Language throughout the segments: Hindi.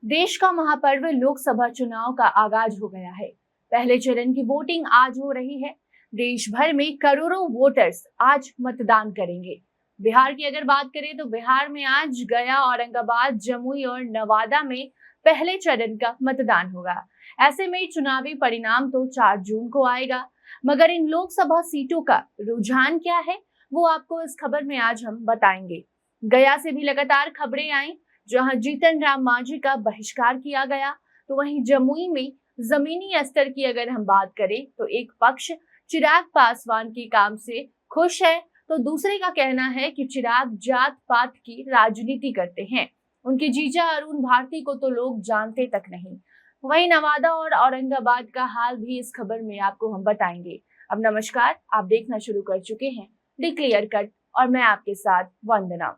देश का महापर्व लोकसभा चुनाव का आगाज हो गया है। पहले चरण की वोटिंग आज हो रही है। देश भर में करोड़ों वोटर्स आज मतदान करेंगे। बिहार की अगर बात करें तो बिहार में आज गया, औरंगाबाद, जमुई और नवादा में पहले चरण का मतदान होगा। ऐसे में चुनावी परिणाम तो 4 जून को आएगा, मगर इन लोकसभा सीटों का रुझान क्या है वो आपको इस खबर में आज हम बताएंगे। गया से भी लगातार खबरें आई, जहां जीतन राम मांझी का बहिष्कार किया गया, तो वहीं जमुई में जमीनी स्तर की अगर हम बात करें तो एक पक्ष चिराग पासवान के काम से खुश है, तो दूसरे का कहना है कि चिराग जात पात की राजनीति करते हैं। उनके जीजा अरुण भारती को तो लोग जानते तक नहीं। वहीं नवादा और औरंगाबाद का हाल भी इस खबर में आपको हम बताएंगे। अब नमस्कार, आप देखना शुरू कर चुके हैं दी क्लियर कट और मैं आपके साथ वंदना।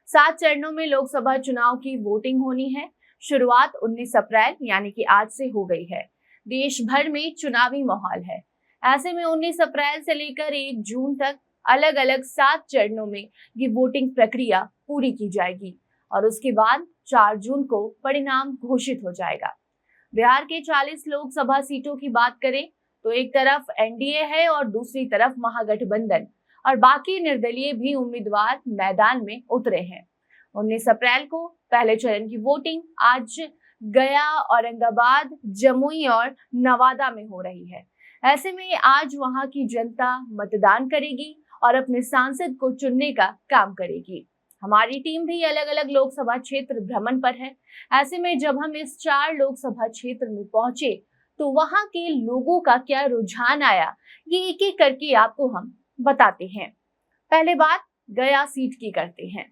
7 चरणों में लोकसभा चुनाव की वोटिंग होनी है। शुरुआत 19 अप्रैल यानी कि आज से हो गई है। देश भर में चुनावी माहौल है। ऐसे में 19 अप्रैल से लेकर 1 जून तक अलग अलग 7 चरणों में ये वोटिंग प्रक्रिया पूरी की जाएगी और उसके बाद 4 जून को परिणाम घोषित हो जाएगा। बिहार के 40 लोकसभा सीटों की बात करें तो एक तरफ एनडीए है और दूसरी तरफ महागठबंधन, और बाकी निर्दलीय भी उम्मीदवार मैदान में उतरे हैं। 19 अप्रैल को पहले चरण की वोटिंग आज गया, औरंगाबाद, जमुई और नवादा में हो रही है। ऐसे में आज वहां की जनता मतदान करेगी और अपने सांसद को चुनने का काम करेगी। हमारी टीम भी अलग अलग लोकसभा क्षेत्र भ्रमण पर है। ऐसे में जब हम इस 4 लोकसभा क्षेत्र में पहुंचे तो वहां के लोगों का क्या रुझान आया, ये एक एक करके आपको हम बताते हैं। पहले बात गया सीट की करते हैं।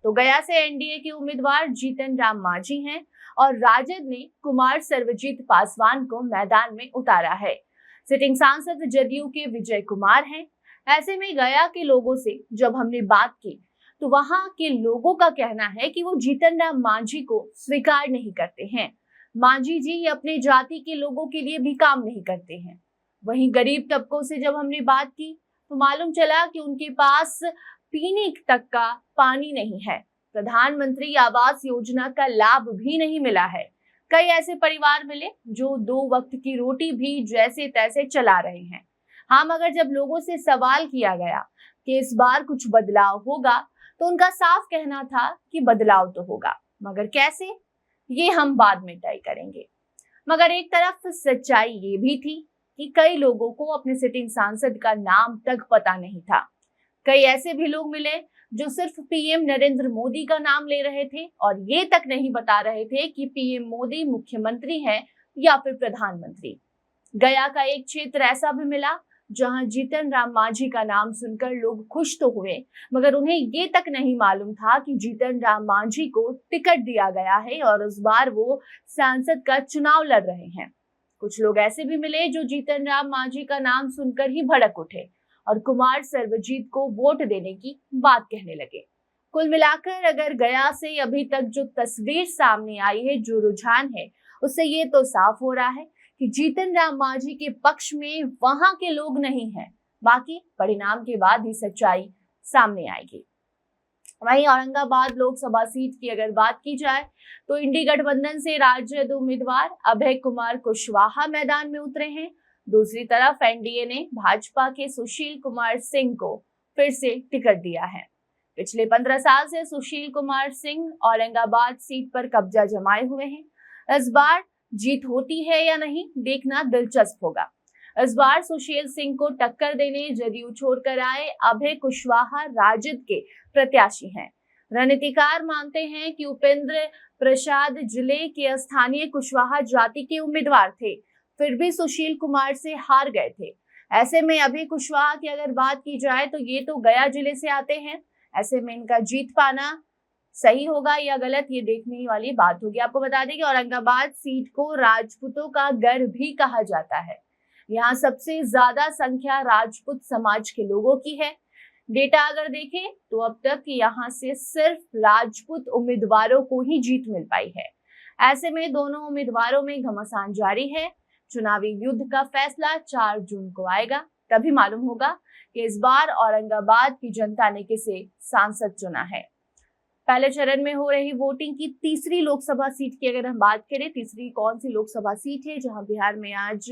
तो गया से एनडीए के उम्मीदवार जीतन राम मांझी हैं और राजद ने कुमार सर्वजीत पासवान को मैदान में उतारा है। सिटिंग सांसद जदयू के विजय कुमार हैं। ऐसे में गया के लोगों से जब हमने बात की तो वहां के लोगों का कहना है कि वो जीतन राम मांझी को स्वीकार नहीं करते हैं। मांझी जी अपने जाति के लोगों के लिए भी काम नहीं करते हैं। वहीं गरीब तबकों से जब हमने बात की तो मालूम चला कि उनके पास पीने तक का पानी नहीं है। प्रधानमंत्री आवास योजना का लाभ भी नहीं मिला है। कई ऐसे परिवार मिले जो 2 वक्त की रोटी भी जैसे तैसे चला रहे हैं। हाँ, मगर जब लोगों से सवाल किया गया कि इस बार कुछ बदलाव होगा तो उनका साफ कहना था कि बदलाव तो होगा, मगर कैसे, ये हम बाद में तय करेंगे। मगर एक तरफ सच्चाई ये भी थी कि कई लोगों को अपने सिटिंग सांसद का नाम तक पता नहीं था। कई ऐसे भी लोग मिले जो सिर्फ पीएम नरेंद्र मोदी का नाम ले रहे थे और ये तक नहीं बता रहे थे कि पीएम मोदी मुख्यमंत्री हैं या फिर प्रधानमंत्री। गया का एक क्षेत्र ऐसा भी मिला जहां जीतन राम मांझी का नाम सुनकर लोग खुश तो हुए, मगर उन्हें ये तक नहीं मालूम था कि जीतन राम मांझी को टिकट दिया गया है और इस बार वो सांसद का चुनाव लड़ रहे हैं। कुछ लोग ऐसे भी मिले जो जीतन राम मांझी का नाम सुनकर ही भड़क उठे और कुमार सर्वजीत को वोट देने की बात कहने लगे। कुल मिलाकर अगर गया से अभी तक जो तस्वीर सामने आई है, जो रुझान है, उससे ये तो साफ हो रहा है कि जीतन राम मांझी के पक्ष में वहां के लोग नहीं हैं। बाकी परिणाम के बाद ही सच्चाई सामने आएगी। वहीं औरंगाबाद लोकसभा सीट की अगर बात की जाए तो इंडी गठबंधन से राजद उम्मीदवार अभय कुमार कुशवाहा मैदान में उतरे हैं। दूसरी तरफ एनडीए ने भाजपा के सुशील कुमार सिंह को फिर से टिकट दिया है। पिछले 15 साल से सुशील कुमार सिंह औरंगाबाद सीट पर कब्जा जमाए हुए हैं। इस बार जीत होती है या नहीं, देखना दिलचस्प होगा। इस बार सुशील सिंह को टक्कर देने जदयू छोड़कर आए अभय कुशवाहा राजद के प्रत्याशी हैं। रणनीतिकार मानते हैं कि उपेंद्र प्रसाद जिले के स्थानीय कुशवाहा जाति के उम्मीदवार थे, फिर भी सुशील कुमार से हार गए थे। ऐसे में अभय कुशवाहा की अगर बात की जाए तो ये तो गया जिले से आते हैं। ऐसे में इनका जीत पाना सही होगा या गलत, ये देखने वाली बात होगी। आपको बता दें कि औरंगाबाद सीट को राजपूतों का गढ़ भी कहा जाता है। यहाँ सबसे ज्यादा संख्या राजपूत समाज के लोगों की है। डेटा अगर देखें तो अब तक यहाँ से सिर्फ राजपूत उम्मीदवारों को ही जीत मिल पाई है। ऐसे में दोनों उम्मीदवारों में घमासान जारी है। चुनावी युद्ध का फैसला 4 जून को आएगा, तभी मालूम होगा कि इस बार औरंगाबाद की जनता ने किसे सांसद चुना है। पहले चरण में हो रही वोटिंग की तीसरी लोकसभा सीट की अगर हम बात करें, तीसरी कौन सी लोकसभा सीट है जहां बिहार में आज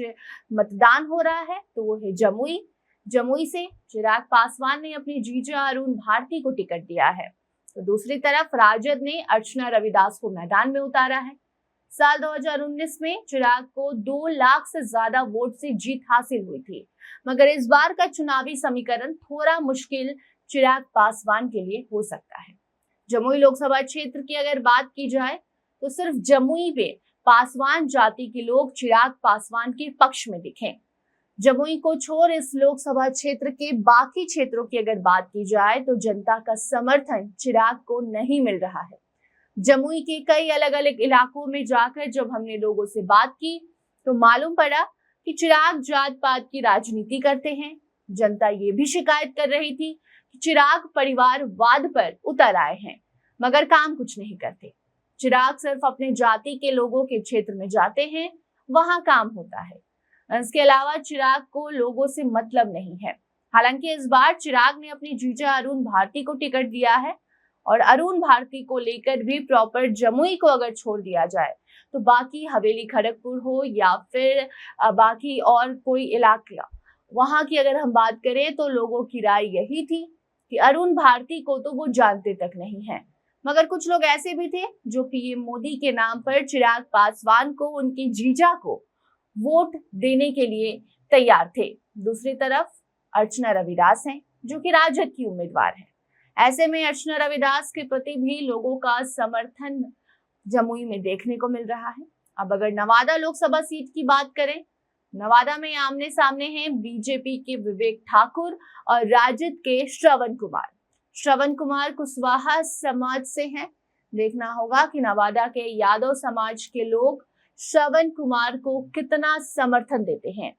मतदान हो रहा है, तो वो है जमुई। जमुई से चिराग पासवान ने अपनी जीजा अरुण भारती को टिकट दिया है, तो दूसरी तरफ राजद ने अर्चना रविदास को मैदान में उतारा है। साल 2019 में चिराग को 2 लाख से ज्यादा वोट से जीत हासिल हुई थी, मगर इस बार का चुनावी समीकरण थोड़ा मुश्किल चिराग पासवान के लिए हो सकता है। जमुई लोकसभा क्षेत्र की अगर बात की जाए तो सिर्फ जमुई में पासवान जाति के लोग चिराग पासवान के पक्ष में दिखे। जमुई को छोड़ इस लोकसभा क्षेत्र के बाकी क्षेत्रों की अगर बात की जाए तो जनता का समर्थन चिराग को नहीं मिल रहा है। जमुई के कई अलग अलग इलाकों में जाकर जब हमने लोगों से बात की तो मालूम पड़ा कि चिराग जात पात की राजनीति करते हैं। जनता ये भी शिकायत कर रही थी कि चिराग परिवारवाद पर उतर आए हैं, मगर काम कुछ नहीं करते। चिराग सिर्फ अपने जाति के लोगों के क्षेत्र में जाते हैं, वहां काम होता है। इसके अलावा चिराग को लोगों से मतलब नहीं है। हालांकि इस बार चिराग ने अपनी जीजा अरुण भारती को टिकट दिया है और अरुण भारती को लेकर भी प्रॉपर जमुई को अगर छोड़ दिया जाए तो बाकी हवेली खड़गपुर हो या फिर बाकी और कोई इलाका, वहां की अगर हम बात करें तो लोगों की राय यही थी कि अरुण भारती को तो वो जानते तक नहीं है। मगर कुछ लोग ऐसे भी थे जो पीएम मोदी के नाम पर चिराग पासवान को, उनकी जीजा को वोट देने के लिए तैयार थे। दूसरी तरफ अर्चना रविदास हैं जो कि राजद की उम्मीदवार है। ऐसे में अर्चना रविदास के प्रति भी लोगों का समर्थन जमुई में देखने को मिल रहा है। अब अगर नवादा लोकसभा सीट की बात करें, नवादा में आमने सामने हैं बीजेपी के विवेक ठाकुर और राजद के श्रवण कुमार। श्रवण कुमार कुशवाहा समाज से हैं। देखना होगा कि नवादा के यादव समाज के लोग श्रवण कुमार को कितना समर्थन देते हैं।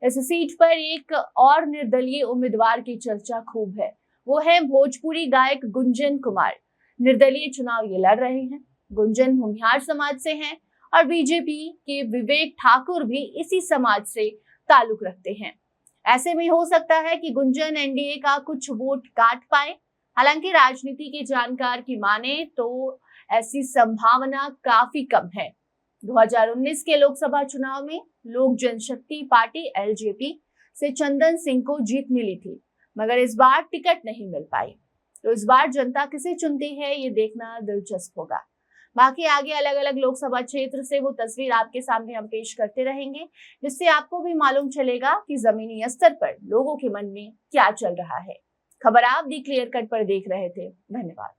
इस सीट पर एक और निर्दलीय उम्मीदवार की चर्चा खूब है, वो है भोजपुरी गायक गुंजन कुमार। निर्दलीय चुनाव ये लड़ रहे हैं। गुंजन भूमिहार समाज से हैं और बीजेपी के विवेक ठाकुर भी इसी समाज से ताल्लुक रखते हैं। ऐसे में हो सकता है कि गुंजन एनडीए का कुछ वोट काट पाए। हालांकि राजनीति के जानकार की माने तो ऐसी संभावना काफी कम है। 2019 के लोकसभा चुनाव में लोक जनशक्ति पार्टी एलजेपी से चंदन सिंह को जीत मिली थी, मगर इस बार टिकट नहीं मिल पाई। तो इस बार जनता किसे चुनती है ये देखना दिलचस्प होगा। बाकी आगे अलग अलग लोकसभा क्षेत्र से वो तस्वीर आपके सामने हम पेश करते रहेंगे, जिससे आपको भी मालूम चलेगा कि जमीनी स्तर पर लोगों के मन में क्या चल रहा है। खबर आप दी क्लियर कट पर देख रहे थे। धन्यवाद।